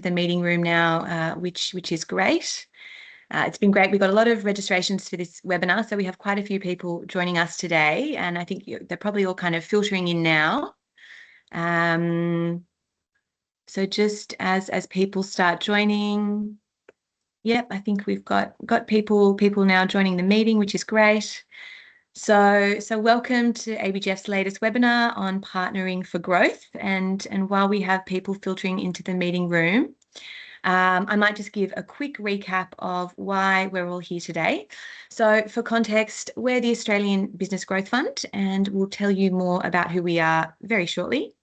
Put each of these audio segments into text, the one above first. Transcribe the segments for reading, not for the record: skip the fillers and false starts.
the meeting room now, which is great. It's been great. We've got a lot of registrations for this webinar, so we have quite a few people joining us today, and I think they're probably all kind of filtering in now. So just as people start joining, yep, I think we've got people now joining the meeting, which is great. So welcome to ABGF's latest webinar on partnering for growth. And while we have people filtering into the meeting room, I might just give a quick recap of why we're all here today. So for context, we're the Australian Business Growth Fund, and we'll tell you more about who we are very shortly.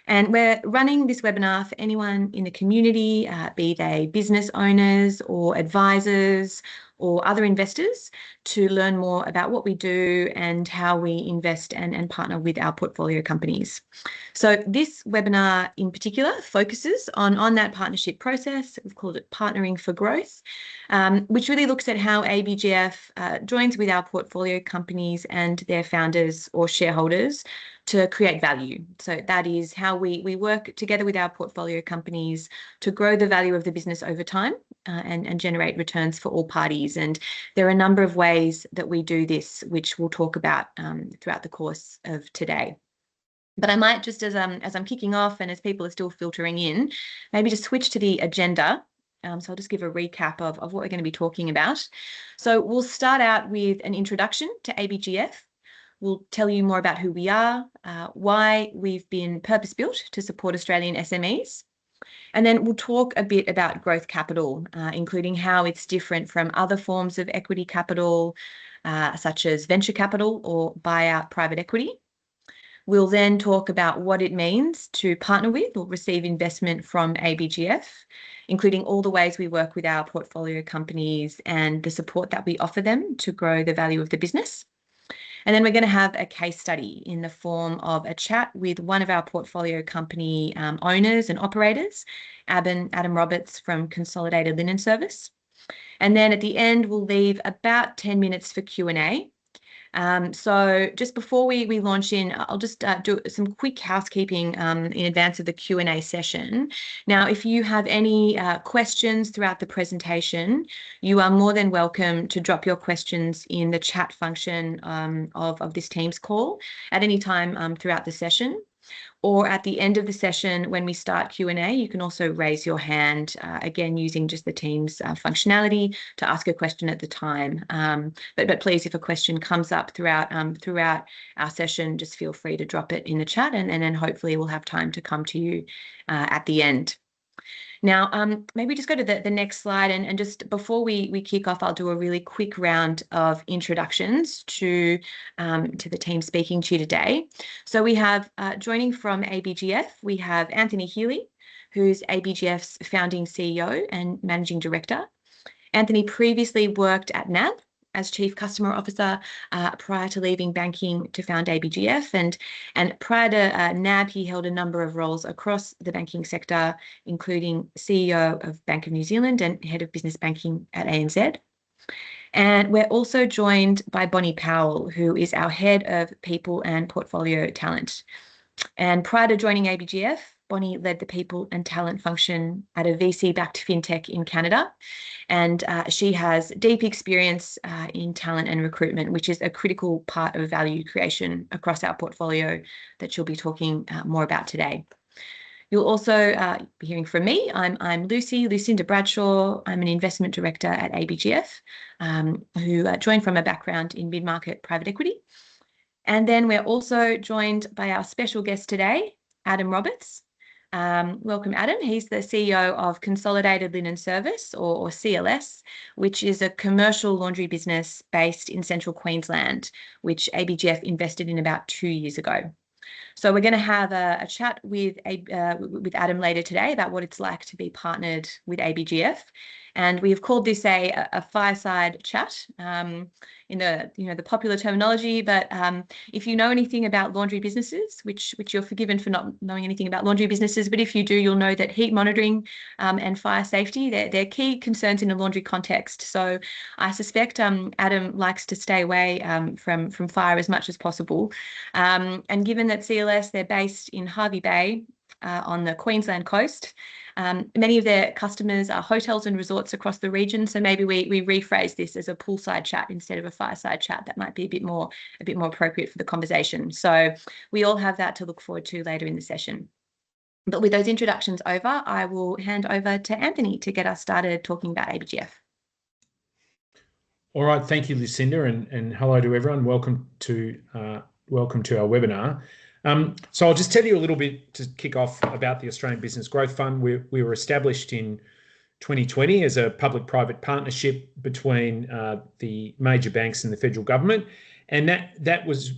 And we're running this webinar for anyone in the community, be they business owners or advisors or other investors, to learn more about what we do and how we invest and partner with our portfolio companies. So this webinar in particular focuses on that partnership process. We've called it Partnering for Growth, which really looks at how ABGF joins with our portfolio companies and their founders or shareholders to create value. So that is how we work together with our portfolio companies to grow the value of the business over time and generate returns for all parties. And there are a number of ways that we do this, which we'll talk about throughout the course of today. But I might just, as I'm kicking off and as people are still filtering in, maybe just switch to the agenda. So I'll just give a recap of what we're going to be talking about. So we'll start out with an introduction to ABGF. We'll tell you more about who we are, why we've been purpose-built to support Australian SMEs. And then we'll talk a bit about growth capital, including how it's different from other forms of equity capital, such as venture capital or buyout private equity. We'll then talk about what it means to partner with or receive investment from ABGF, including all the ways we work with our portfolio companies and the support that we offer them to grow the value of the business. And then we're going to have a case study in the form of a chat with one of our portfolio company owners and operators, Adam Roberts from Consolidated Linen Service. And then at the end, we'll leave about 10 minutes for Q&A. So just before we launch in, I'll just do some quick housekeeping in advance of the Q&A session. Now, if you have any questions throughout the presentation, you are more than welcome to drop your questions in the chat function of this Teams call at any time throughout the session. Or at the end of the session, when we start Q&A, you can also raise your hand, again, using just the Teams functionality to ask a question at the time. But please, if a question comes up throughout our session, just feel free to drop it in the chat, and then hopefully we'll have time to come to you at the end. Now, maybe just go to the next slide, and just before we kick off, I'll do a really quick round of introductions to the team speaking to you today. So we have joining from ABGF, we have Anthony Healy, who's ABGF's founding CEO and managing director. Anthony previously worked at NAB as Chief Customer Officer prior to leaving banking to found ABGF. And prior to NAB, he held a number of roles across the banking sector, including CEO of Bank of New Zealand and Head of Business Banking at ANZ. And we're also joined by Bonnie Powell, who is our Head of People and Portfolio Talent. And prior to joining ABGF, Bonnie led the people and talent function at a VC-backed fintech in Canada. And she has deep experience in talent and recruitment, which is a critical part of value creation across our portfolio that she'll be talking more about today. You'll also be hearing from me. I'm Lucinda Bradshaw. I'm an investment director at ABGF, who joined from a background in mid-market private equity. And then we're also joined by our special guest today, Adam Roberts. Welcome, Adam. He's the CEO of Consolidated Linen Service, or CLS, which is a commercial laundry business based in central Queensland, which ABGF invested in about 2 years ago. So we're going to have a chat with Adam later today about what it's like to be partnered with ABGF. And we have called this a fireside chat in the popular terminology. But if you know anything about laundry businesses, which you're forgiven for not knowing anything about laundry businesses, but if you do, you'll know that heat monitoring and fire safety, they're key concerns in a laundry context. So I suspect Adam likes to stay away from fire as much as possible. And given that CLS, they're based in Hervey Bay on the Queensland coast, Many of their customers are hotels and resorts across the region. So maybe we rephrase this as a poolside chat instead of a fireside chat. That might be a bit more appropriate for the conversation. So we all have that to look forward to later in the session. But with those introductions over, I will hand over to Anthony to get us started talking about ABGF. All right, thank you, Lucinda, and hello to everyone. Welcome to our webinar. So I'll just tell you a little bit to kick off about the Australian Business Growth Fund. We were established in 2020 as a public-private partnership between the major banks and the federal government, and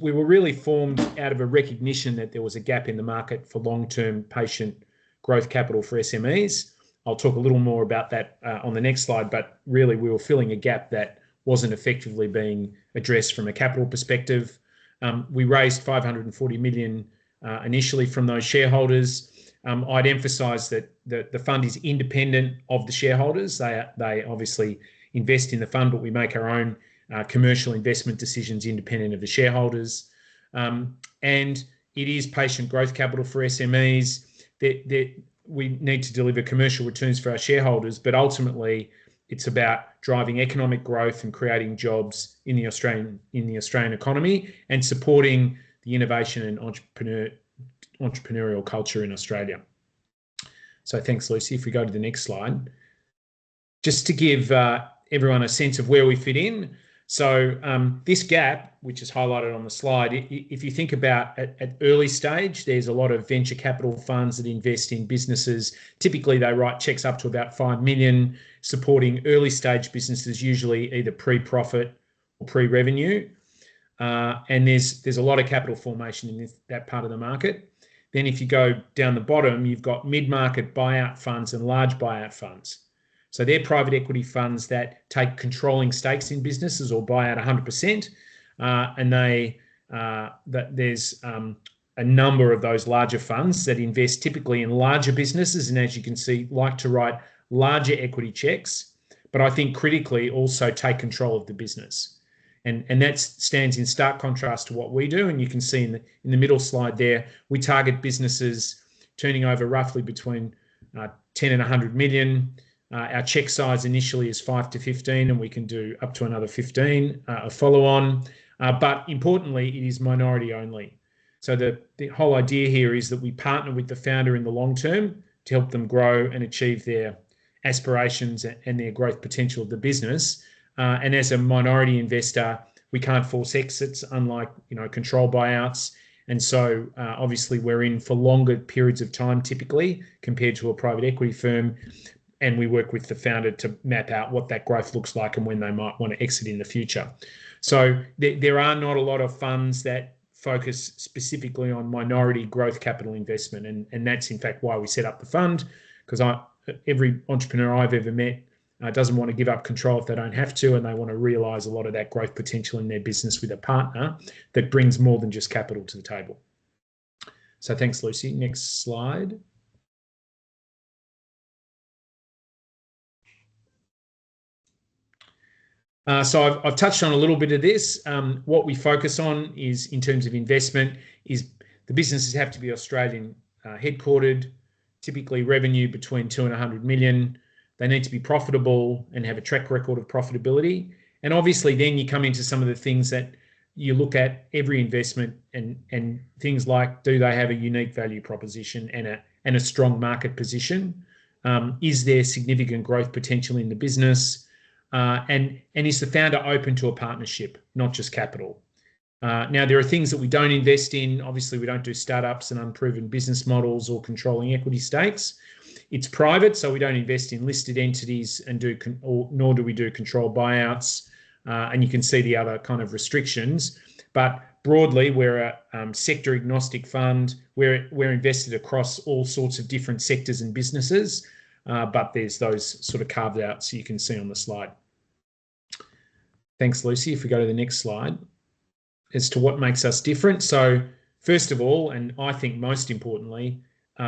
we were really formed out of a recognition that there was a gap in the market for long-term patient growth capital for SMEs. I'll talk a little more about that on the next slide, but really we were filling a gap that wasn't effectively being addressed from a capital perspective. We raised 540 million initially from those shareholders. I'd emphasise that the fund is independent of the shareholders. They obviously invest in the fund, but we make our own commercial investment decisions independent of the shareholders. And it is patient growth capital for SMEs. We need to deliver commercial returns for our shareholders, but ultimately it's about driving economic growth and creating jobs in the Australian economy and supporting the innovation and entrepreneurial culture in Australia. So thanks, Lucy. If we go to the next slide, just to give everyone a sense of where we fit in. So this gap, which is highlighted on the slide, if you think about at early stage, there's a lot of venture capital funds that invest in businesses. Typically, they write checks up to about 5 million, supporting early stage businesses, usually either pre-profit or pre-revenue. And there's a lot of capital formation in that part of the market. Then if you go down the bottom, you've got mid-market buyout funds and large buyout funds. So they're private equity funds that take controlling stakes in businesses or buy out 100%. There's a number of those larger funds that invest typically in larger businesses, and as you can see, like to write larger equity checks, but I think critically also take control of the business. And that stands in stark contrast to what we do. And you can see in the middle slide there, we target businesses turning over roughly between 10 and 100 million. Our check size initially is 5 to 15, and we can do up to another 15 a follow-on. But importantly, it is minority only. So the whole idea here is that we partner with the founder in the long term to help them grow and achieve their aspirations and their growth potential of the business. And as a minority investor, we can't force exits, unlike control buyouts. And so obviously we're in for longer periods of time typically compared to a private equity firm. And we work with the founder to map out what that growth looks like and when they might want to exit in the future. So there are not a lot of funds that focus specifically on minority growth capital investment. And that's in fact why we set up the fund, because every entrepreneur I've ever met doesn't want to give up control if they don't have to, and they want to realise a lot of that growth potential in their business with a partner that brings more than just capital to the table. So thanks, Lucy. Next slide. So I've touched on a little bit of this. What we focus on is, in terms of investment, is the businesses have to be Australian headquartered, typically revenue between 2 and 100 million. They need to be profitable and have a track record of profitability. And obviously then you come into some of the things that you look at every investment and things like, do they have a unique value proposition and a strong market position? Is there significant growth potential in the business? And is the founder open to a partnership, not just capital? Now, there are things that we don't invest in. Obviously, we don't do startups and unproven business models or controlling equity stakes. It's private, so we don't invest in listed entities nor do we do controlled buyouts. And you can see the other kind of restrictions. But broadly, we're a sector agnostic fund. We're invested across all sorts of different sectors and businesses, but there's those sort of carved out so you can see on the slide. Thanks, Lucy. If we go to the next slide, as to what makes us different. So first of all, and I think most importantly,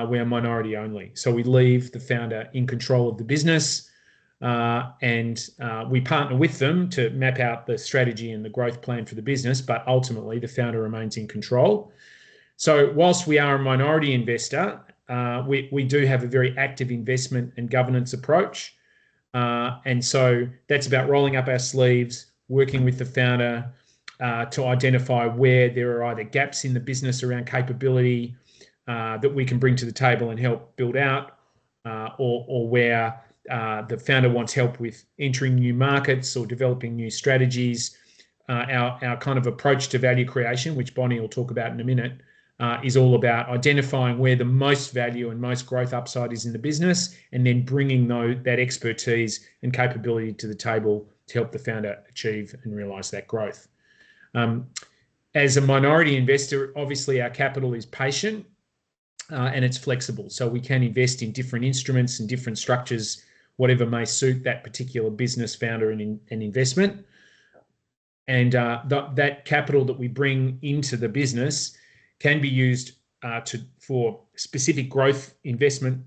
we are minority only. So we leave the founder in control of the business, and we partner with them to map out the strategy and the growth plan for the business, but ultimately the founder remains in control. So whilst we are a minority investor, we do have a very active investment and governance approach. And so that's about rolling up our sleeves, working with the founder to identify where there are either gaps in the business around capability that we can bring to the table and help build out, or where the founder wants help with entering new markets or developing new strategies. Our kind of approach to value creation, which Bonnie will talk about in a minute, is all about identifying where the most value and most growth upside is in the business, and then bringing that expertise and capability to the table to help the founder achieve and realise that growth. As a minority investor, obviously our capital is patient and it's flexible. So we can invest in different instruments and different structures, whatever may suit that particular business, founder and investment. And that capital that we bring into the business can be used for specific growth investment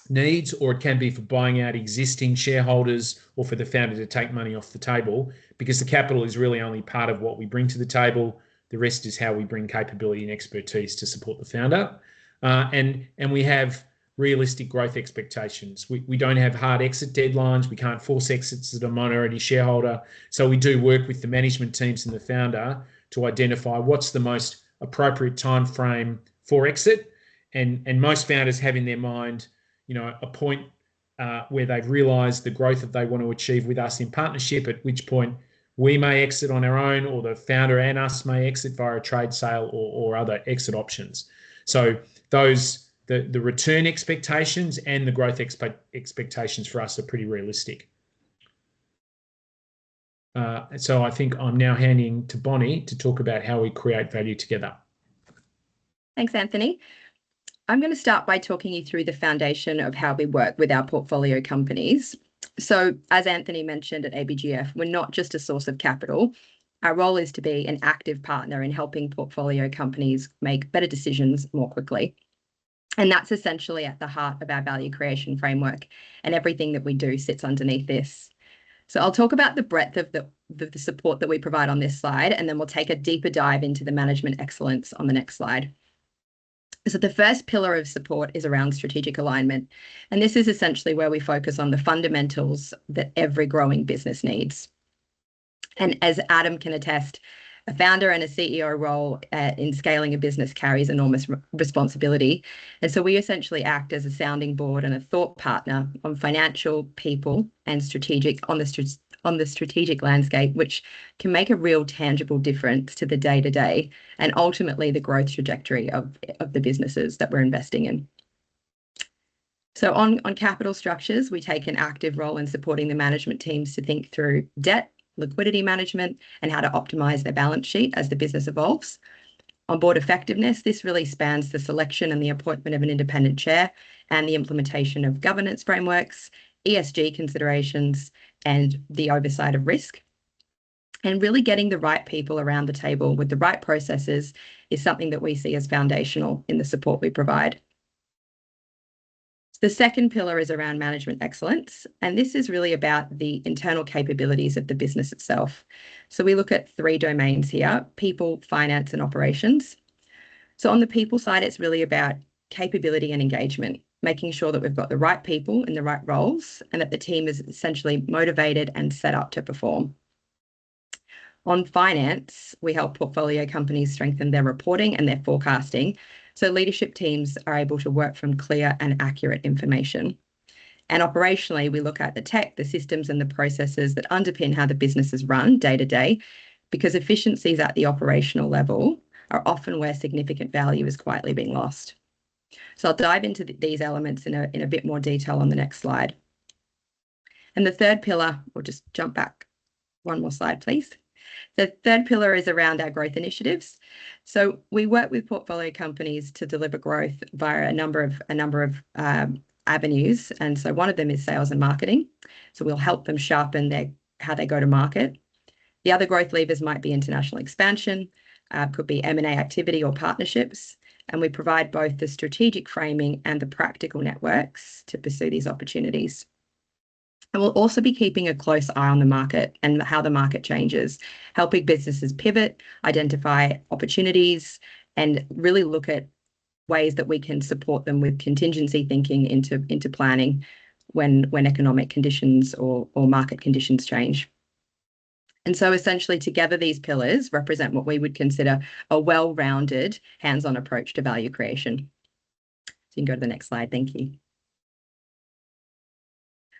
needs, or it can be for buying out existing shareholders or for the founder to take money off the table, because the capital is really only part of what we bring to the table. The rest is how we bring capability and expertise to support the founder. And we have realistic growth expectations. We don't have hard exit deadlines. We can't force exits as a minority shareholder. So we do work with the management teams and the founder to identify what's the most appropriate time frame for exit. And most founders have in their mind, a point where they've realised the growth that they want to achieve with us in partnership, at which point we may exit on our own, or the founder and us may exit via a trade sale or other exit options. So the return expectations and the growth expectations for us are pretty realistic. So I think I'm now handing to Bonnie to talk about how we create value together. Thanks, Anthony. I'm going to start by talking you through the foundation of how we work with our portfolio companies. So as Anthony mentioned at ABGF, we're not just a source of capital. Our role is to be an active partner in helping portfolio companies make better decisions more quickly. And that's essentially at the heart of our value creation framework, and everything that we do sits underneath this. So I'll talk about the breadth of the support that we provide on this slide, and then we'll take a deeper dive into the management excellence on the next slide. So the first pillar of support is around strategic alignment. And this is essentially where we focus on the fundamentals that every growing business needs. And as Adam can attest, a founder and a CEO role in scaling a business carries enormous responsibility. And so we essentially act as a sounding board and a thought partner on financial, people, and on the strategic landscape, which can make a real tangible difference to the day-to-day and ultimately the growth trajectory of the businesses that we're investing in. So on capital structures, we take an active role in supporting the management teams to think through debt, liquidity management, and how to optimize their balance sheet as the business evolves. On board effectiveness, this really spans the selection and the appointment of an independent chair and the implementation of governance frameworks, ESG considerations, and the oversight of risk. And really getting the right people around the table with the right processes is something that we see as foundational in the support we provide. The second pillar is around management excellence, and this is really about the internal capabilities of the business itself. So we look at 3 domains here: people, finance, and operations. So on the people side, it's really about capability and engagement, making sure that we've got the right people in the right roles and that the team is essentially motivated and set up to perform. On finance, we help portfolio companies strengthen their reporting and their forecasting, so leadership teams are able to work from clear and accurate information. And operationally, we look at the tech, the systems, and the processes that underpin how the business is run day to day, because efficiencies at the operational level are often where significant value is quietly being lost. So I'll dive into these elements in a bit more detail on the next slide. And the third pillar, we'll just jump back one more slide, please. The third pillar is around our growth initiatives. So we work with portfolio companies to deliver growth via a number of avenues. And so one of them is sales and marketing. So we'll help them sharpen how they go to market. The other growth levers might be international expansion, could be M&A activity or partnerships. And we provide both the strategic framing and the practical networks to pursue these opportunities. And we'll also be keeping a close eye on the market and how the market changes, helping businesses pivot, identify opportunities, and really look at ways that we can support them with contingency thinking into planning when economic conditions or market conditions change. And so essentially together these pillars represent what we would consider a well-rounded hands-on approach to value creation. So you can go to the next slide. Thank you.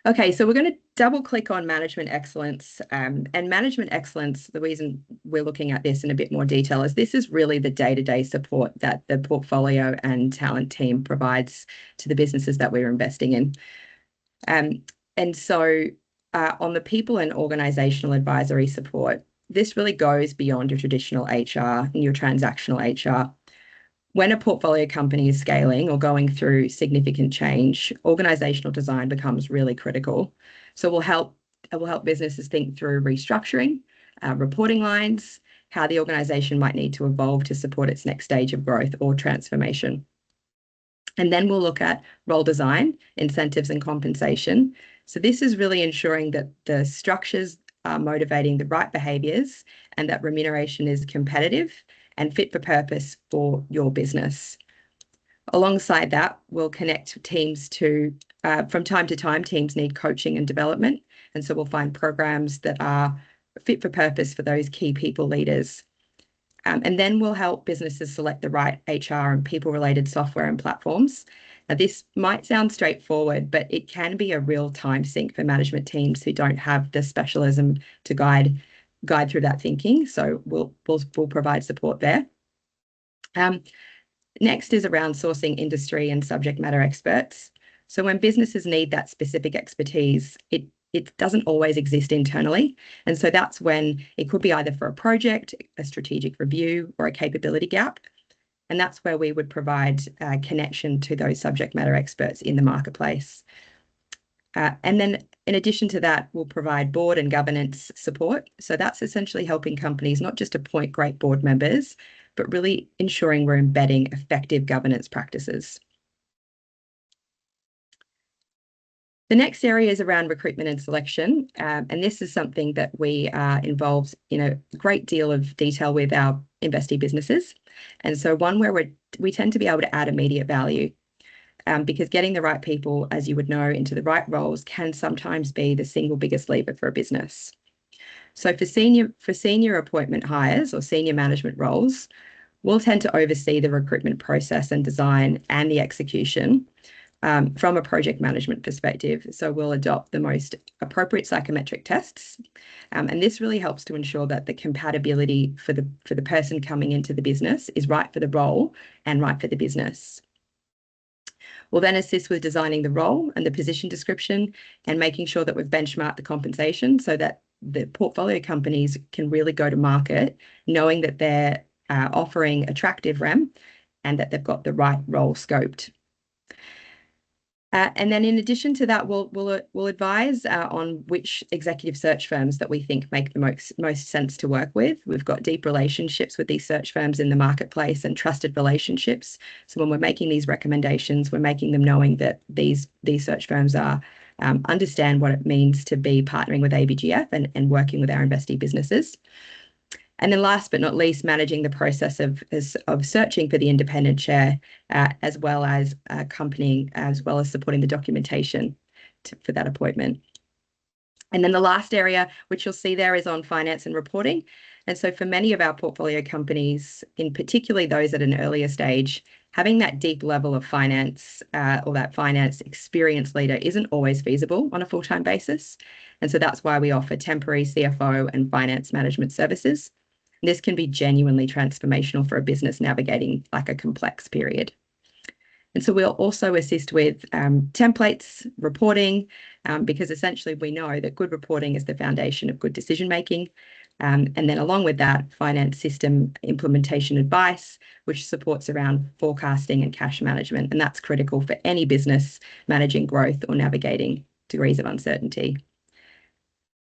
Okay, so we're going to double click on management excellence. And management excellence, the reason we're looking at this in a bit more detail is this is really the day-to-day support that the portfolio and talent team provides to the businesses that we're investing in. And so on the people and organizational advisory support, this really goes beyond your traditional HR and your transactional HR. When a portfolio company is scaling or going through significant change, organizational design becomes really critical. So it will help businesses think through restructuring, reporting lines, how the organization might need to evolve to support its next stage of growth or transformation. And then we'll look at role design, incentives and compensation. So this is really ensuring that the structures are motivating the right behaviours and that remuneration is competitive and fit for purpose for your business. Alongside that, we'll connect teams to, from time to time, teams need coaching and development. And so we'll find programs that are fit for purpose for those key people leaders. And then we'll help businesses select the right HR and people-related software and platforms. Now, this might sound straightforward, but it can be a real time sink for management teams who don't have the specialism to guide through that thinking. So we'll provide support there. Next is around sourcing industry and subject matter experts. So when businesses need that specific expertise, it doesn't always exist internally. And so that's when it could be either for a project, a strategic review, or a capability gap. And that's where we would provide a connection to those subject matter experts in the marketplace. And then in addition to that, we'll provide board and governance support. So that's essentially helping companies not just appoint great board members, but really ensuring we're embedding effective governance practices. The next area is around recruitment and selection. And this is something that we are involved in a great deal of detail with our investee businesses. And so one where we tend to be able to add immediate value. Because getting the right people, as you would know, into the right roles can sometimes be the single biggest lever for a business. So for senior appointment hires or senior management roles, we'll tend to oversee the recruitment process and design and the execution from a project management perspective. So we'll adopt the most appropriate psychometric tests. And this really helps to ensure that the compatibility for the person coming into the business is right for the role and right for the business. We'll then assist with designing the role and the position description and making sure that we've benchmarked the compensation so that the portfolio companies can really go to market knowing that they're offering attractive REM and that they've got the right role scoped. And then in addition to that, we'll advise on which executive search firms that we think make the most sense to work with. We've got deep relationships with these search firms in the marketplace and trusted relationships. So when we're making these recommendations, we're making them knowing that these search firms are understand what it means to be partnering with ABGF and working with our investee businesses. And then last but not least, managing the process of searching for the independent chair, as well as accompanying, as well as supporting the documentation for that appointment. And then the last area, which you'll see there, is on finance and reporting. And so for many of our portfolio companies, in particularly those at an earlier stage, having that deep level of finance or that finance experience leader isn't always feasible on a full-time basis. And so that's why we offer temporary CFO and finance management services. This can be genuinely transformational for a business navigating like a complex period. And so we'll also assist with templates, reporting, because essentially we know that good reporting is the foundation of good decision making. And then along with that, finance system implementation advice, which supports around forecasting and cash management. And that's critical for any business managing growth or navigating degrees of uncertainty.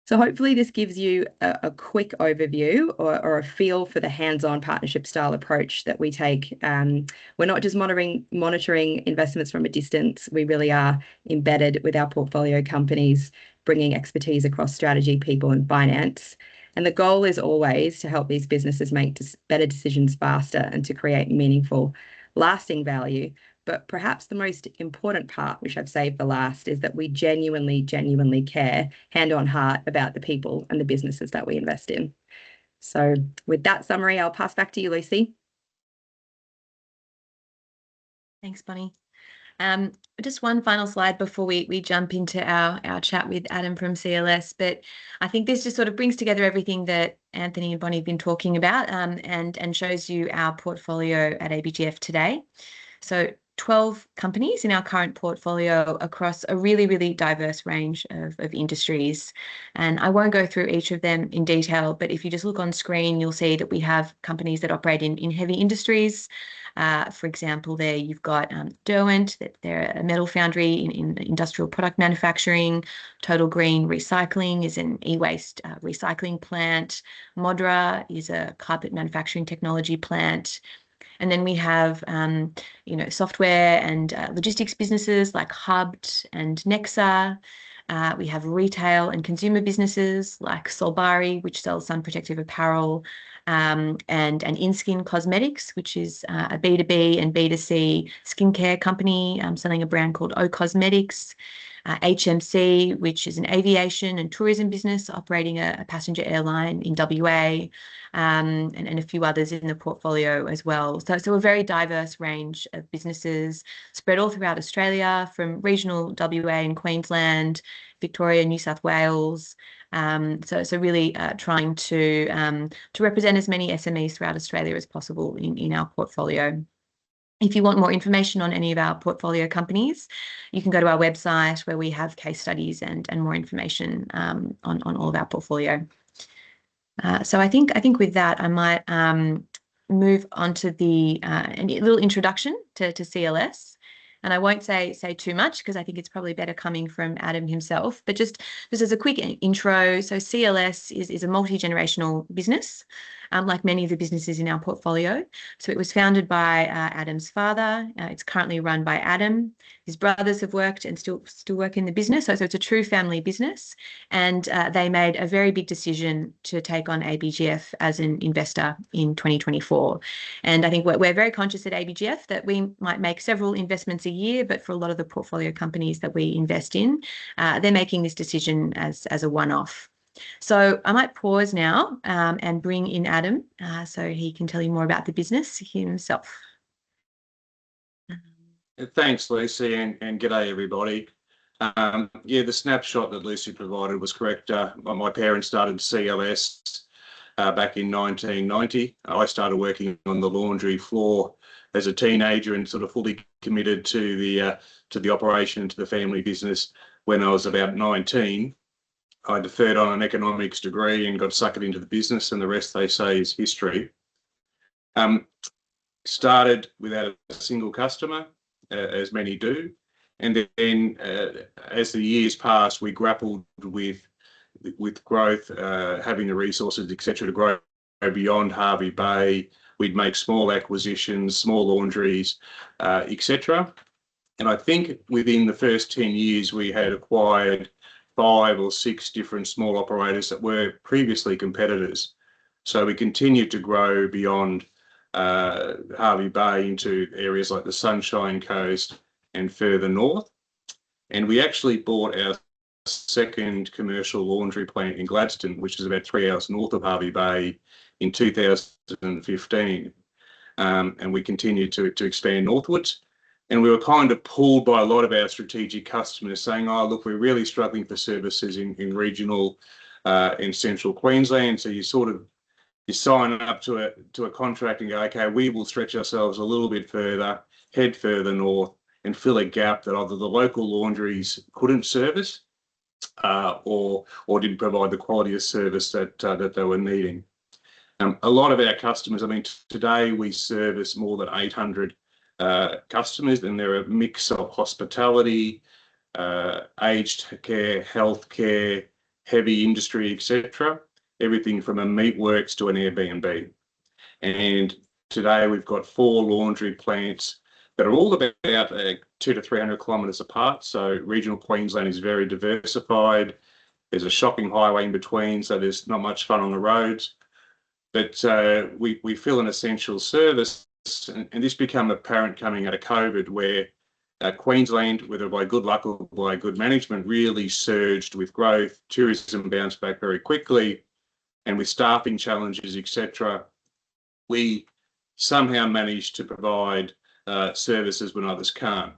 So hopefully this gives you a quick overview or a feel for the hands-on partnership style approach that we take. We're not just monitoring investments from a distance. We really are embedded with our portfolio companies, bringing expertise across strategy, people, and finance. And the goal is always to help these businesses make better decisions faster and to create meaningful lasting value. But perhaps the most important part, which I've saved for last, is that we genuinely care, hand on heart, about the people and the businesses that we invest in. So with that summary, I'll pass back to you, Lucy. Thanks, Bonnie. Just one final slide before we jump into our chat with Adam from CLS, but I think this just sort of brings together everything that Anthony and Bonnie have been talking about, and shows you our portfolio at ABGF today. So 12 companies in our current portfolio across a really diverse range of industries. And I won't go through each of them in detail, but if you just look on screen, you'll see that we have companies that operate in heavy industries. For example, there you've got Derwent, that they're a metal foundry in industrial product manufacturing. Total Green Recycling is an e-waste recycling plant. Modra is a carpet manufacturing technology plant. And then we have, software and logistics businesses like Hubbed and Nexa. We have retail and consumer businesses like Solbari, which sells sun protective apparel, and InSkin Cosmetics, which is a B2B and B2C skincare company selling a brand called O Cosmetics. HMC, which is an aviation and tourism business operating a passenger airline in WA, and a few others in the portfolio as well. So a very diverse range of businesses spread all throughout Australia, from regional WA and Queensland, Victoria, New South Wales. So really trying to represent as many SMEs throughout Australia as possible in our portfolio. If you want more information on any of our portfolio companies, you can go to our website where we have case studies and more information on all of our portfolio. So I think with that, I might move on to a little introduction to CLS. And I won't say too much because I think it's probably better coming from Adam himself. But just as a quick intro, so CLS is a multi-generational business, like many of the businesses in our portfolio. So it was founded by Adam's father. It's currently run by Adam. His brothers have worked and still work in the business. So it's a true family business. And they made a very big decision to take on ABGF as an investor in 2024. And I think we're very conscious at ABGF that we might make several investments a year, but for a lot of the portfolio companies that we invest in, they're making this decision as a one-off. So I might pause now and bring in Adam so he can tell you more about the business himself. Thanks, Lucy, and g'day, everybody. The snapshot that Lucy provided was correct. My parents started CLS back in 1990. I started working on the laundry floor as a teenager and sort of fully committed to the operation, to the family business when I was about 19. I deferred on an economics degree and got suckered into the business, and the rest, they say, is history. Started without a single customer, as many do, and then as the years passed, we grappled with growth, having the resources, etc., to grow beyond Hervey Bay. We'd make small acquisitions, small laundries, etc. And I think within the first 10 years, we had acquired 5 or 6 different small operators that were previously competitors. So we continued to grow beyond Hervey Bay into areas like the Sunshine Coast and further north. And we actually bought our second commercial laundry plant in Gladstone, which is about 3 hours north of Hervey Bay, in 2015. And we continued to expand northwards. And we were kind of pulled by a lot of our strategic customers saying, oh, look, we're really struggling for services in regional and central Queensland. So you sign up to a contract and go, okay, we will stretch ourselves a little bit further, head further north, and fill a gap that either the local laundries couldn't service or didn't provide the quality of service that they were needing. A lot of our customers, I mean, today we service more than 800 customers, and they're a mix of hospitality, aged care, healthcare, heavy industry, etc. Everything from a meatworks to an Airbnb. And today we've got 4 laundry plants that are all about 200 to 300 kilometres apart. So regional Queensland is very diversified. There's a shopping highway in between, so there's not much fun on the roads. But we fill an essential service, and this became apparent coming out of COVID, where Queensland, whether by good luck or by good management, really surged with growth. Tourism bounced back very quickly, and with staffing challenges, etc., we somehow managed to provide services when others can't.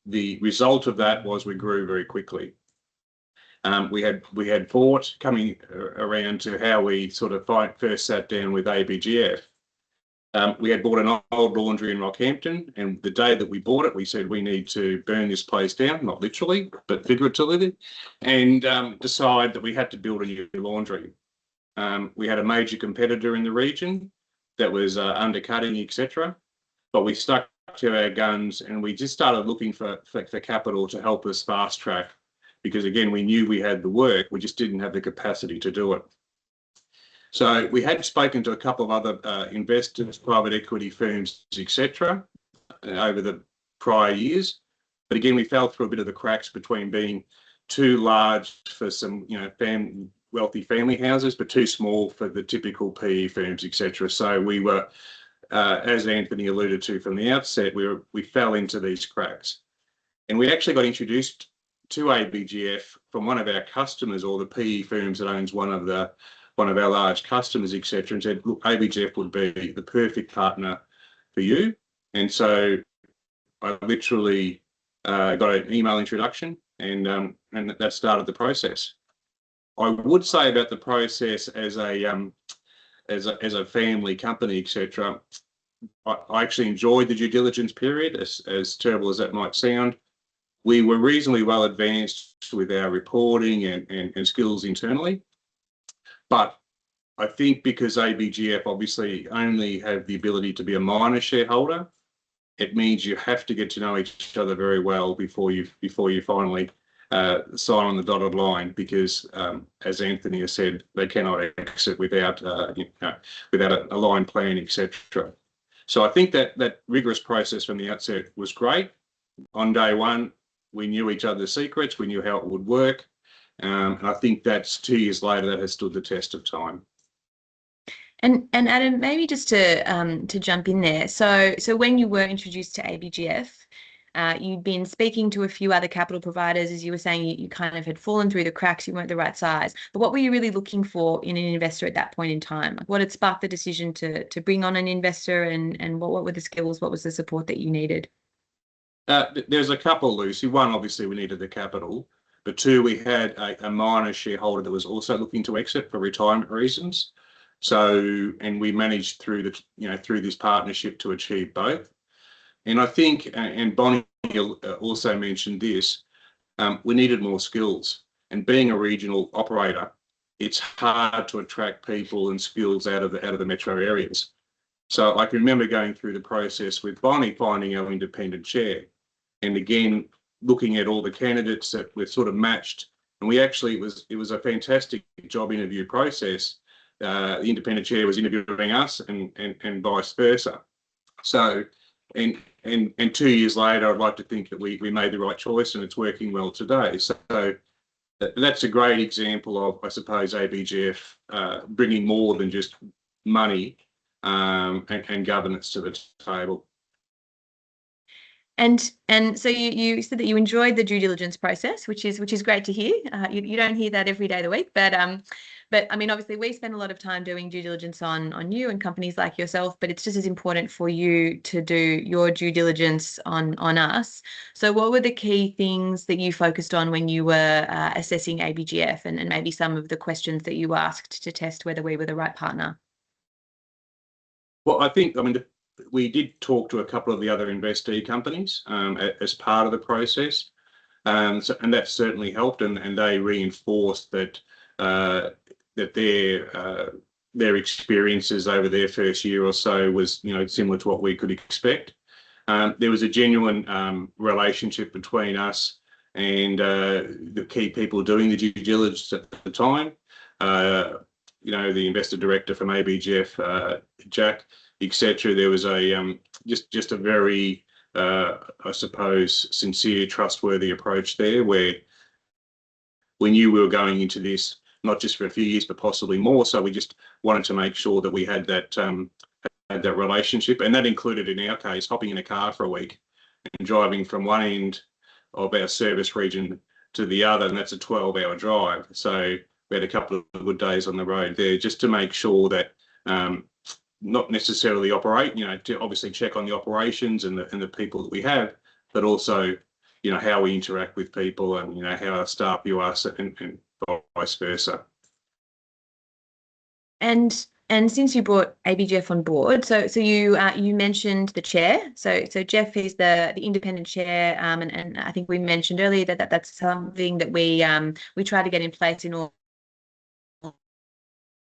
The result of that was we grew very quickly. We had bought, coming around to how we sort of first sat down with ABGF. We had bought an old laundry in Rockhampton, and the day that we bought it, we said we need to burn this place down, not literally, but figuratively, and decide that we had to build a new laundry. We had a major competitor in the region that was undercutting, etc., but we stuck to our guns, and we just started looking for capital to help us fast track, because again, we knew we had the work, we just didn't have the capacity to do it. So we had spoken to a couple of other investors, private equity firms, etc., over the prior years, but again, we fell through a bit of the cracks between being too large for some, wealthy family houses, but too small for the typical PE firms, etc. So we were, as Anthony alluded to from the outset, we fell into these cracks, and we actually got introduced to ABGF from one of our customers, or the PE firms that owns one of our large customers, etc., and said, look, ABGF would be the perfect partner for you. And so I literally got an email introduction, and that started the process. I would say about the process as a family company, etc., I actually enjoyed the due diligence period, as terrible as that might sound. We were reasonably well advanced with our reporting and skills internally. But I think because ABGF obviously only have the ability to be a minor shareholder, it means you have to get to know each other very well before you finally sign on the dotted line, because as Anthony has said, they cannot exit without a line plan, etc. So I think that rigorous process from the outset was great. On day one, we knew each other's secrets, we knew how it would work, and I think that's 2 years later that has stood the test of time. And Adam, maybe just to jump in there. So when you were introduced to ABGF, you'd been speaking to a few other capital providers, as you were saying, you kind of had fallen through the cracks, you weren't the right size. But what were you really looking for in an investor at that point in time? What had sparked the decision to bring on an investor, and what were the skills, what was the support that you needed? There's a couple, Lucy. One, obviously, we needed the capital, but two, we had a minor shareholder that was also looking to exit for retirement reasons. So, and we managed through this partnership to achieve both. And I think, and Bonnie also mentioned this, we needed more skills. And being a regional operator, it's hard to attract people and skills out of the metro areas. So I can remember going through the process with Bonnie, finding our independent chair, and again looking at all the candidates that were sort of matched. And we actually, it was a fantastic job interview process. The independent chair was interviewing us, and vice versa. So, and 2 years later, I'd like to think that we made the right choice, and it's working well today. So that's a great example of, I suppose, ABGF bringing more than just money and governance to the table. And so you said that you enjoyed the due diligence process, which is great to hear. You don't hear that every day of the week, but I mean, obviously we spend a lot of time doing due diligence on you and companies like yourself, but it's just as important for you to do your due diligence on us. So what were the key things that you focused on when you were assessing ABGF, and maybe some of the questions that you asked to test whether we were the right partner? Well, I think, we did talk to a couple of the other investee companies as part of the process, and that certainly helped, and they reinforced that their experiences over their first year or so was similar to what we could expect. There was a genuine relationship between us and the key people doing the due diligence at the time. The investor director from ABGF, Jack, etc. There was a just a very, I suppose, sincere, trustworthy approach there, where we knew we were going into this not just for a few years, but possibly more. So we just wanted to make sure that we had that that relationship, and that included, in our case, hopping in a car for a week and driving from one end of our service region to the other, and that's a 12-hour drive. So we had a couple of good days on the road there just to make sure that not necessarily operate, to obviously check on the operations and the people that we have, but also, how we interact with people and, how our staff view us and vice versa. And since you brought ABGF on board, so you mentioned the chair. So Jeff is the independent chair, and I think we mentioned earlier that's something that we try to get in place in all.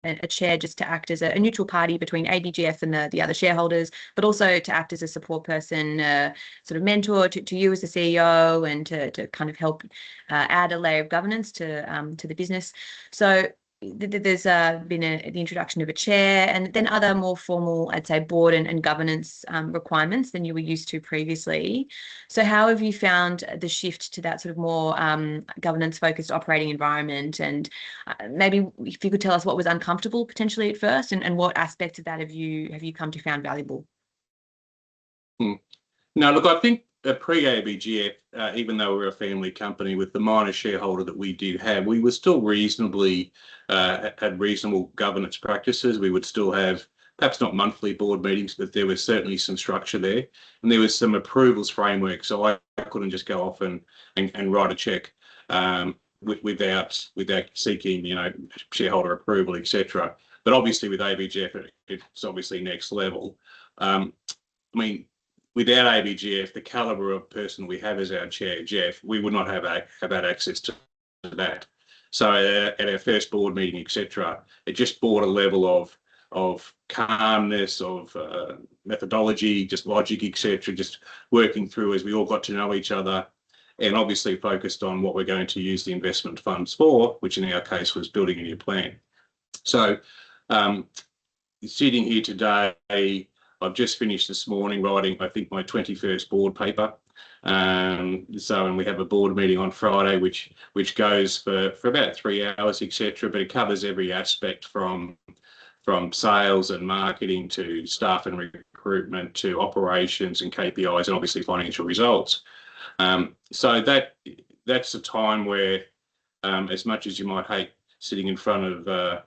A chair just to act as a neutral party between ABGF and the other shareholders, but also to act as a support person, sort of mentor to you as the CEO, and to kind of help add a layer of governance to the business. So there's been the introduction of a chair, and then other more formal, I'd say, board and governance requirements than you were used to previously. So how have you found the shift to that sort of more governance-focused operating environment? And maybe if you could tell us what was uncomfortable potentially at first, and what aspects of that have you come to found valuable? No, look, I think pre-ABGF, even though we're a family company with the minor shareholder that we did have, we were still reasonably, had reasonable governance practices. We would still have, perhaps not monthly board meetings, but there was certainly some structure there. And there was some approvals framework, so I couldn't just go off and write a check without seeking, shareholder approval, etc. But obviously with ABGF, it's obviously next level. Without ABGF, the calibre of person we have as our chair, Jeff, we would not have had access to that. So at our first board meeting, etc., it just brought a level of calmness, of methodology, just logic, etc., just working through as we all got to know each other, and obviously focused on what we're going to use the investment funds for, which in our case was building a new plan. So sitting here today, I've just finished this morning writing, I think, my 21st board paper. And we have a board meeting on Friday, which goes for about 3 hours, etc. But it covers every aspect from sales and marketing to staff and recruitment to operations and KPIs and obviously financial results. So that's a time where, as much as you might hate sitting in front of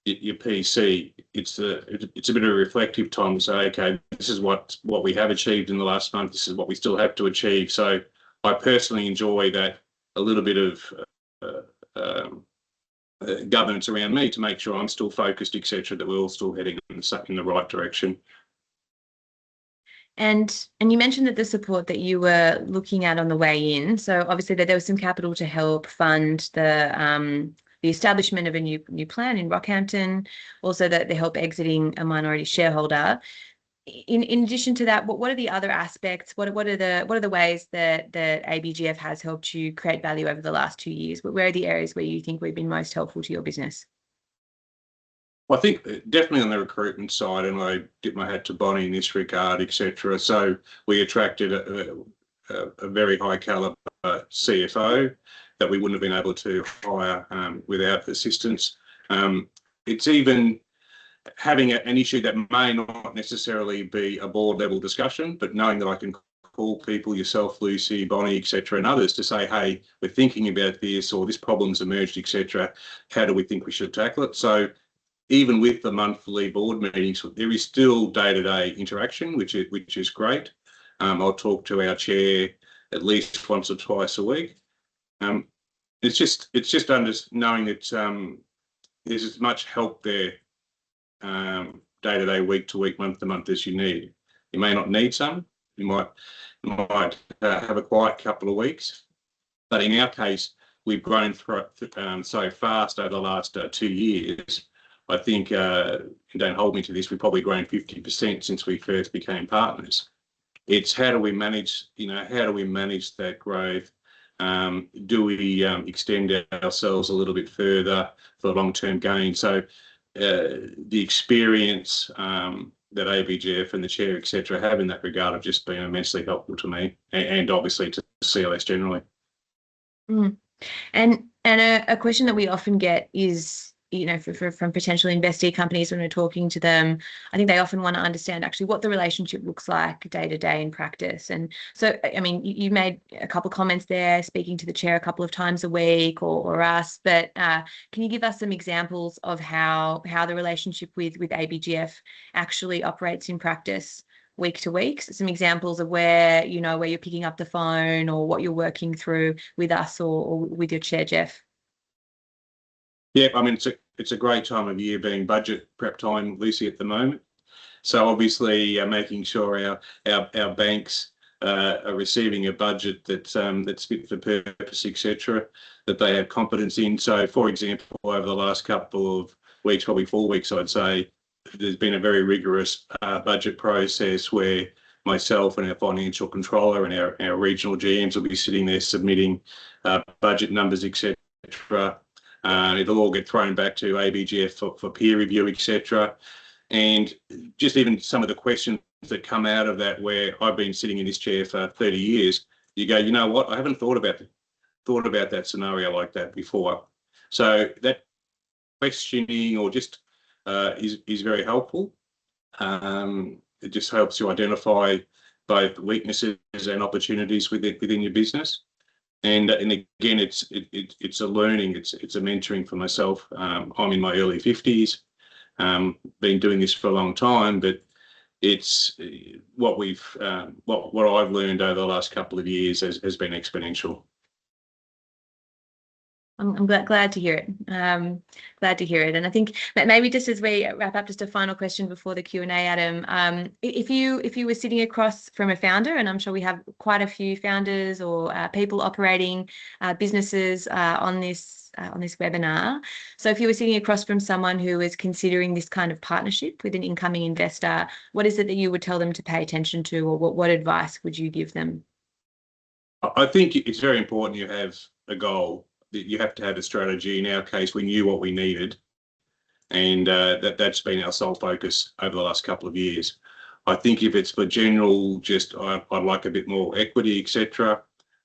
your PC, it's a bit of a reflective time to say, okay, this is what we have achieved in the last month. This is what we still have to achieve. So I personally enjoy that, a little bit of governance around me to make sure I'm still focused, etc., that we're all still heading in the right direction. And you mentioned that the support that you were looking at on the way in, so obviously that there was some capital to help fund the establishment of a new plan in Rockhampton, also that they help exiting a minority shareholder. In addition to that, what are the other aspects? What are the ways that ABGF has helped you create value over the last 2 years? Where are the areas where you think we've been most helpful to your business? Well, I think definitely on the recruitment side, and I dip my hat to Bonnie in this regard, etc. So we attracted a very high calibre CFO that we wouldn't have been able to hire without assistance. It's even having an issue that may not necessarily be a board level discussion, but knowing that I can call people, yourself, Lucy, Bonnie, etc., and others to say, hey, we're thinking about this, or this problem's emerged, etc. How do we think we should tackle it? So even with the monthly board meetings, there is still day-to-day interaction, which is great. I'll talk to our chair at least once or twice a week. It's just knowing that there's as much help there day-to-day, week-to-week, month-to-month as you need. You may not need some. You might have a quiet couple of weeks. But in our case, we've grown so fast over the last 2 years. I think, don't hold me to this, we've probably grown 50% since we first became partners. It's how do we manage that growth? Do we extend ourselves a little bit further for long-term gain? So the experience that ABGF and the chair, etc., have in that regard have just been immensely helpful to me, and obviously to CLS generally. And a question that we often get is from potential investee companies when we're talking to them, I think they often want to understand actually what the relationship looks like day to day in practice. And so, I mean, you made a couple of comments there, speaking to the chair a couple of times a week or us, but can you give us some examples of how the relationship with ABGF actually operates in practice week to week? So some examples of where you're picking up the phone or what you're working through with us or with your chair, Jeff. Yeah, I mean, it's a great time of year being budget prep time, Lucy, at the moment. So obviously making sure our banks are receiving a budget that's fit for purpose, etc., that they have confidence in. So, for example, over the last couple of weeks, probably 4 weeks, I'd say, there's been a very rigorous budget process where myself and our financial controller and our regional GMs will be sitting there submitting budget numbers, etc. It'll all get thrown back to ABGF for peer review, etc. And just even some of the questions that come out of that, where I've been sitting in this chair for 30 years, you go, you know what, I haven't thought about that scenario like that before. So that questioning or just is very helpful. It just helps you identify both weaknesses and opportunities within your business. And again, it's a learning, it's a mentoring for myself. I'm in my early 50s, been doing this for a long time, but it's what I've learned over the last couple of years has been exponential. I'm glad to hear it. Glad to hear it. And I think maybe just as we wrap up, just a final question before the Q&A, Adam. If you were sitting across from a founder, and I'm sure we have quite a few founders or people operating businesses on this webinar. So if you were sitting across from someone who is considering this kind of partnership with an incoming investor, what is it that you would tell them to pay attention to, or what advice would you give them? I think it's very important you have a goal. You have to have a strategy. In our case, we knew what we needed, and that's been our sole focus over the last couple of years. I think if it's for general, just I'd like a bit more equity, etc.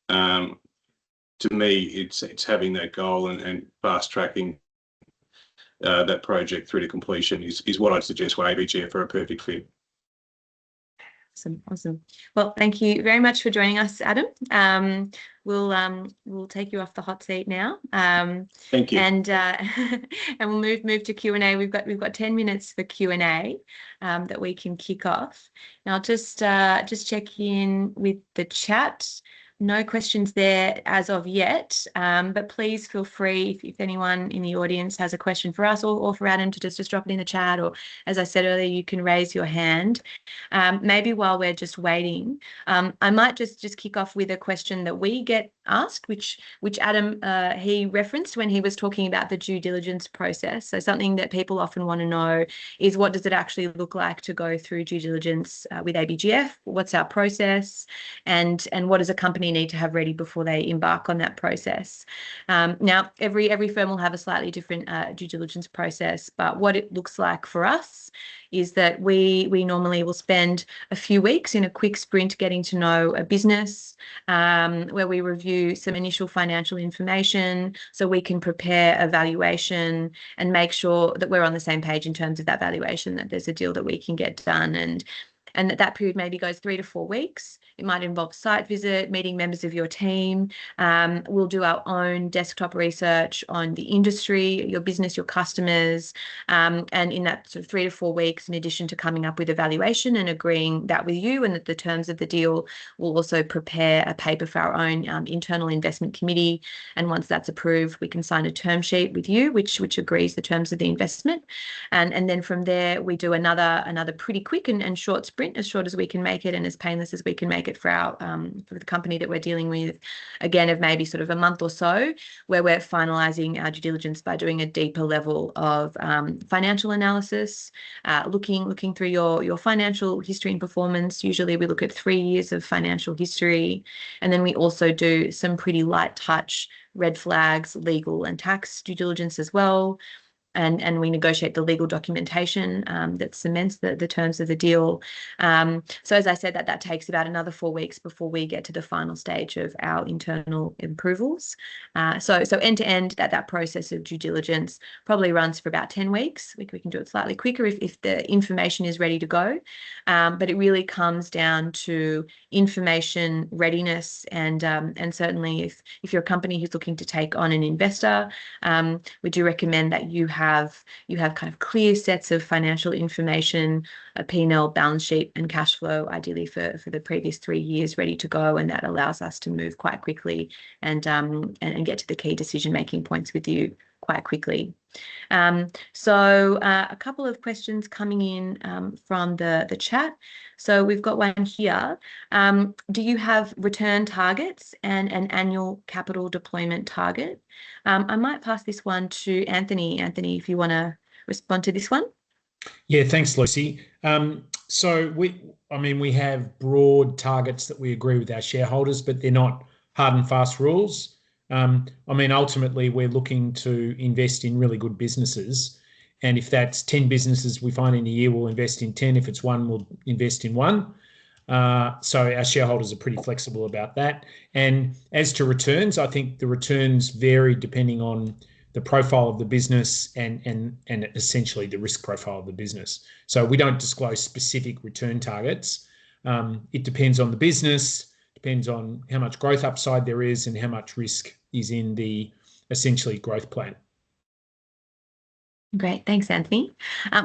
To me, it's having that goal and fast tracking that project through to completion is what I'd suggest for ABGF for a perfect fit. Awesome. Well, thank you very much for joining us, Adam. We'll take you off the hot seat now. Thank you. And we'll move to Q&A. We've got 10 minutes for Q&A that we can kick off. Now, just check in with the chat. No questions there as of yet, but please feel free if anyone in the audience has a question for us or for Adam to just drop it in the chat, or as I said earlier, you can raise your hand. Maybe while we're just waiting, I might just kick off with a question that we get asked, which Adam he referenced when he was talking about the due diligence process. So something that people often want to know is, what does it actually look like to go through due diligence with ABGF? What's our process, and what does a company need to have ready before they embark on that process? Now, every firm will have a slightly different due diligence process, but what it looks like for us is that we normally will spend a few weeks in a quick sprint getting to know a business, where we review some initial financial information so we can prepare a valuation and make sure that we're on the same page in terms of that valuation, that there's a deal that we can get done, and that period maybe goes 3 to 4 weeks. It might involve site visit, meeting members of your team. We'll do our own desktop research on the industry, your business, your customers. And in that sort of 3 to 4 weeks, in addition to coming up with a valuation and agreeing that with you and that the terms of the deal, we'll also prepare a paper for our own internal investment committee. And once that's approved, we can sign a term sheet with you, which agrees the terms of the investment. And then from there, we do another pretty quick and short sprint, as short as we can make it and as painless as we can make it for the company that we're dealing with, again, of maybe sort of a month or so, where we're finalizing our due diligence by doing a deeper level of financial analysis, looking through your financial history and performance. Usually we look at 3 years of financial history, and then we also do some pretty light touch red flags, legal and tax due diligence as well. and we negotiate the legal documentation that cements the terms of the deal. So as I said, that takes about another 4 weeks before we get to the final stage of our internal approvals. So end to end, that process of due diligence probably runs for about 10 weeks. We can do it slightly quicker if the information is ready to go. But it really comes down to information readiness, and certainly if you're a company who's looking to take on an investor, we do recommend that you have kind of clear sets of financial information, a P&L, balance sheet, and cash flow, ideally for the previous 3 years, ready to go, and that allows us to move quite quickly and get to the key decision-making points with you quite quickly. So a couple of questions coming in from the chat. So we've got one here. Do you have return targets and an annual capital deployment target? I might pass this one to Anthony. Anthony, if you want to respond to this one. Yeah, thanks, Lucy. So we have broad targets that we agree with our shareholders, but they're not hard and fast rules. Ultimately, we're looking to invest in really good businesses. And if that's 10 businesses we find in a year, we'll invest in 10. If it's one, we'll invest in one. So our shareholders are pretty flexible about that. And as to returns, I think the returns vary depending on the profile of the business and essentially the risk profile of the business. So we don't disclose specific return targets. It depends on the business, depends on how much growth upside there is and how much risk is in the essentially growth plan. Great, thanks, Anthony.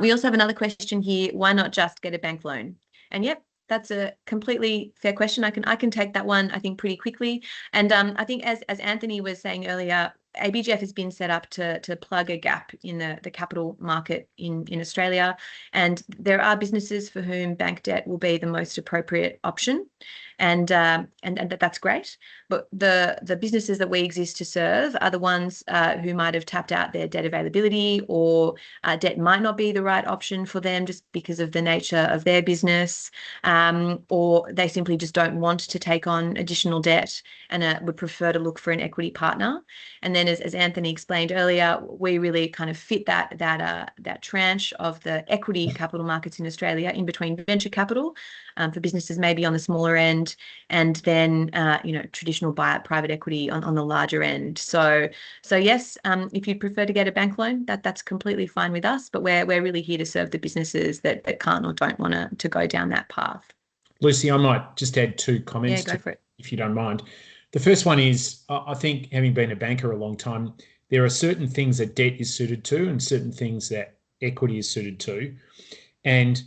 We also have another question here. Why not just get a bank loan? And yep, that's a completely fair question. I can take that one, I think, pretty quickly. And I think as Anthony was saying earlier, ABGF has been set up to plug a gap in the capital market in Australia. And there are businesses for whom bank debt will be the most appropriate option. And that's great. But the businesses that we exist to serve are the ones who might have tapped out their debt availability, or debt might not be the right option for them just because of the nature of their business, or they simply just don't want to take on additional debt and would prefer to look for an equity partner. And then, as Anthony explained earlier, we really kind of fit that tranche of the equity capital markets in Australia in between venture capital for businesses maybe on the smaller end, and then traditional buyout private equity on the larger end. So yes, if you'd prefer to get a bank loan, that's completely fine with us. But we're really here to serve the businesses that can't or don't want to go down that path. Lucy, I might just add 2 comments. Yeah, go for it. If you don't mind. The first one is, I think, having been a banker a long time, there are certain things that debt is suited to and certain things that equity is suited to. And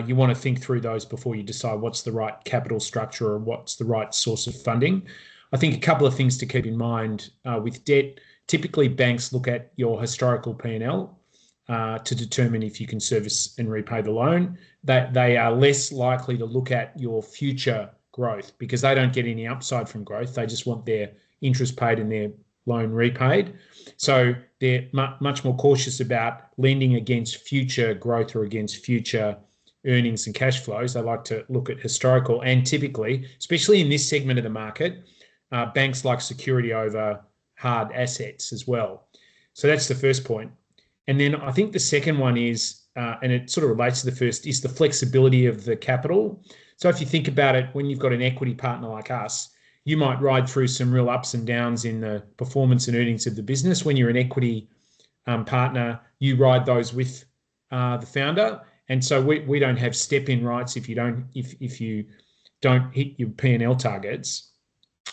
you want to think through those before you decide what's the right capital structure or what's the right source of funding. I think a couple of things to keep in mind with debt. Typically, banks look at your historical P&L to determine if you can service and repay the loan. They are less likely to look at your future growth because they don't get any upside from growth. They just want their interest paid and their loan repaid. So they're much more cautious about lending against future growth or against future earnings and cash flows. They like to look at historical, and typically, especially in this segment of the market, banks like security over hard assets as well. So that's the first point. And then I think the second one is, and it sort of relates to the first, is the flexibility of the capital. So if you think about it, when you've got an equity partner like us, you might ride through some real ups and downs in the performance and earnings of the business. When you're an equity partner, you ride those with the founder. And so we don't have step-in rights if you don't hit your P&L targets.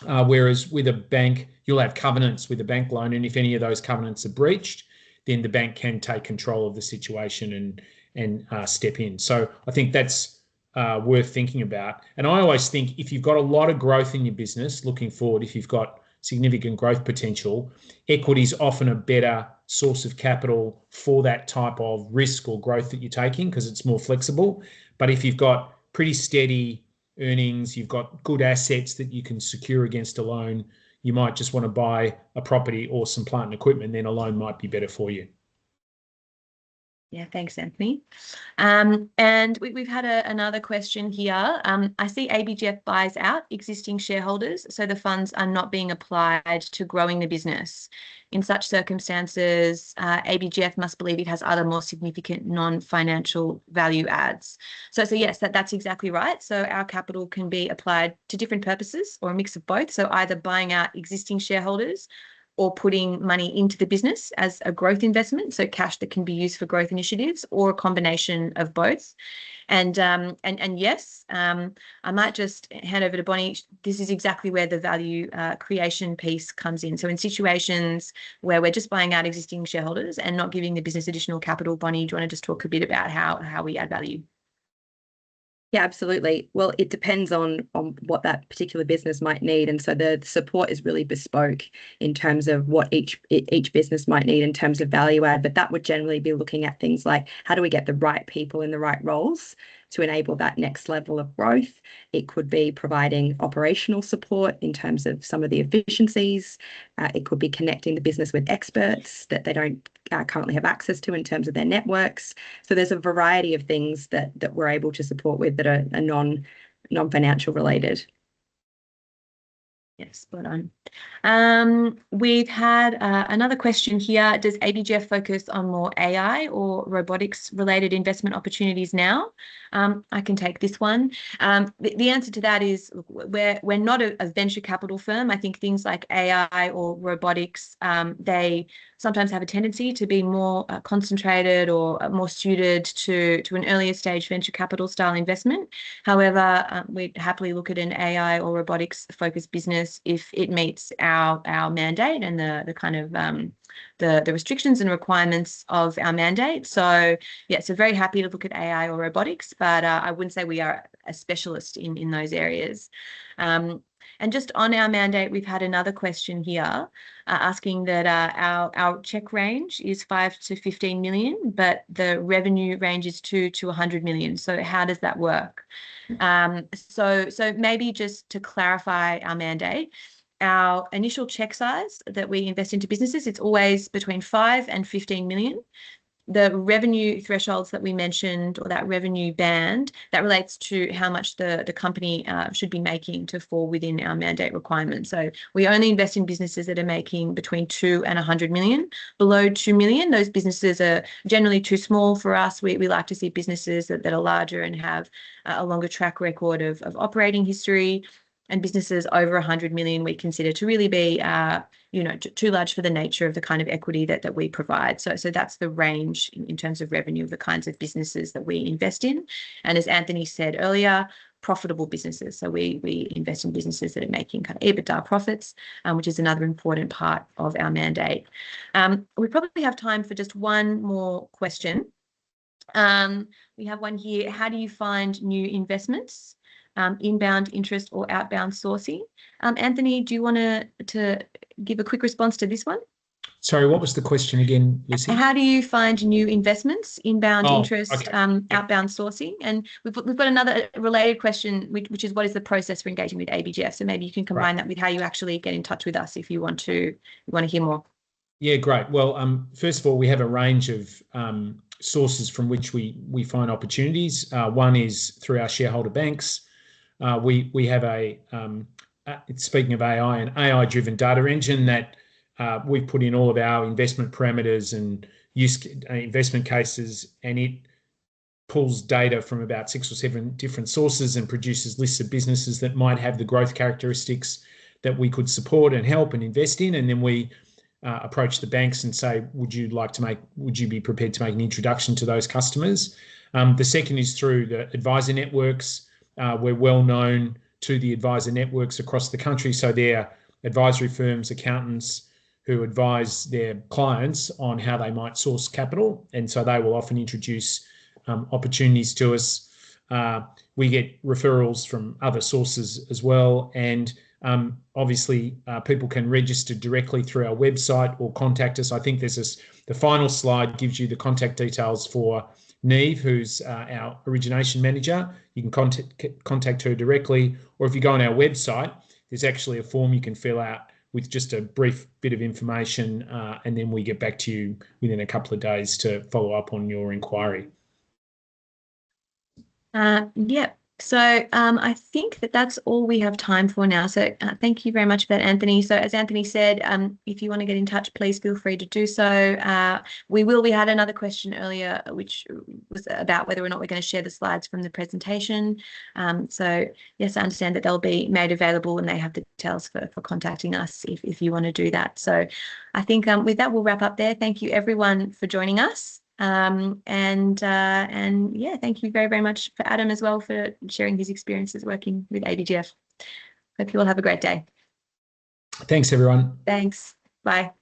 Whereas with a bank, you'll have covenants with a bank loan, and if any of those covenants are breached, then the bank can take control of the situation and step in. So I think that's worth thinking about. And I always think if you've got a lot of growth in your business looking forward, if you've got significant growth potential, equity is often a better source of capital for that type of risk or growth that you're taking because it's more flexible. But if you've got pretty steady earnings, you've got good assets that you can secure against a loan, you might just want to buy a property or some plant and equipment, then a loan might be better for you. Yeah, thanks, Anthony. And we've had another question here. I see ABGF buys out existing shareholders, so the funds are not being applied to growing the business. In such circumstances, ABGF must believe it has other more significant non-financial value adds. So yes, that's exactly right. So our capital can be applied to different purposes or a mix of both. So either buying out existing shareholders or putting money into the business as a growth investment, so cash that can be used for growth initiatives, or a combination of both. And yes, I might just hand over to Bonnie. This is exactly where the value creation piece comes in. So in situations where we're just buying out existing shareholders and not giving the business additional capital, Bonnie, do you want to just talk a bit about how we add value? Yeah, absolutely. Well, it depends on what that particular business might need, and so the support is really bespoke in terms of what each business might need in terms of value add. But that would generally be looking at things like, how do we get the right people in the right roles to enable that next level of growth? It could be providing operational support in terms of some of the efficiencies. It could be connecting the business with experts that they don't currently have access to in terms of their networks. So there's a variety of things that we're able to support with that are non-financial related. Yes, spot on. We've had another question here. Does ABGF focus on more AI or robotics related investment opportunities now? I can take this one. The answer to that is we're not a venture capital firm. I think things like AI or robotics, they sometimes have a tendency to be more concentrated or more suited to an earlier stage venture capital style investment. However, we'd happily look at an AI or robotics focused business if it meets our mandate and the kind of the restrictions and requirements of our mandate. So yeah, so very happy to look at AI or robotics, but I wouldn't say we are a specialist in those areas. And just on our mandate, we've had another question here asking that our check range is 5 to 15 million, but the revenue range is 2 to 100 million. So how does that work? So maybe just to clarify our mandate, our initial check size that we invest into businesses, it's always between 5 and 15 million. The revenue thresholds that we mentioned, or that revenue band, that relates to how much the company should be making to fall within our mandate requirements. So we only invest in businesses that are making between 2 and 100 million. Below 2 million, those businesses are generally too small for us. We like to see businesses that are larger and have a longer track record of operating history. And businesses over 100 million we consider to really be too large for the nature of the kind of equity that we provide. So that's the range in terms of revenue of the kinds of businesses that we invest in. And as Anthony said earlier, profitable businesses. So we invest in businesses that are making kind of EBITDA profits, which is another important part of our mandate. We probably have time for just one more question. We have one here. How do you find new investments? Inbound interest or outbound sourcing? Anthony, do you want to give a quick response to this one? Sorry, what was the question again, Lucy? How do you find new investments, inbound interest, okay. Outbound sourcing? And we've got another related question, which is what is the process for engaging with ABGF? So maybe you can combine that with how you actually get in touch with us if you want to hear more. Yeah, great. Well, first of all, we have a range of sources from which we find opportunities. One is through our shareholder banks. We have speaking of AI, an AI-driven data engine that we've put in all of our investment parameters and investment cases, and it pulls data from about 6 or 7 different sources and produces lists of businesses that might have the growth characteristics that we could support and help and invest in. And then we approach the banks and say, would you be prepared to make an introduction to those customers? The second is through the advisor networks. We're well known to the advisor networks across the country. So they're advisory firms, accountants who advise their clients on how they might source capital. And so they will often introduce opportunities to us. We get referrals from other sources as well. And obviously, people can register directly through our website or contact us. I think the final slide gives you the contact details for Neve, who's our origination manager. You can contact her directly, or if you go on our website, there's actually a form you can fill out with just a brief bit of information, and then we get back to you within a couple of days to follow up on your inquiry. Yeah. So I think that that's all we have time for now. So thank you very much for that, Anthony. So as Anthony said, if you want to get in touch, please feel free to do so. We had another question earlier, which was about whether or not we're going to share the slides from the presentation. So yes, I understand that they'll be made available and they have the details for contacting us if you want to do that. So I think with that, we'll wrap up there. Thank you everyone for joining us. And yeah, thank you very, very much for Adam as well for sharing his experiences working with ABGF. Hope you all have a great day. Thanks, everyone. Thanks. Bye.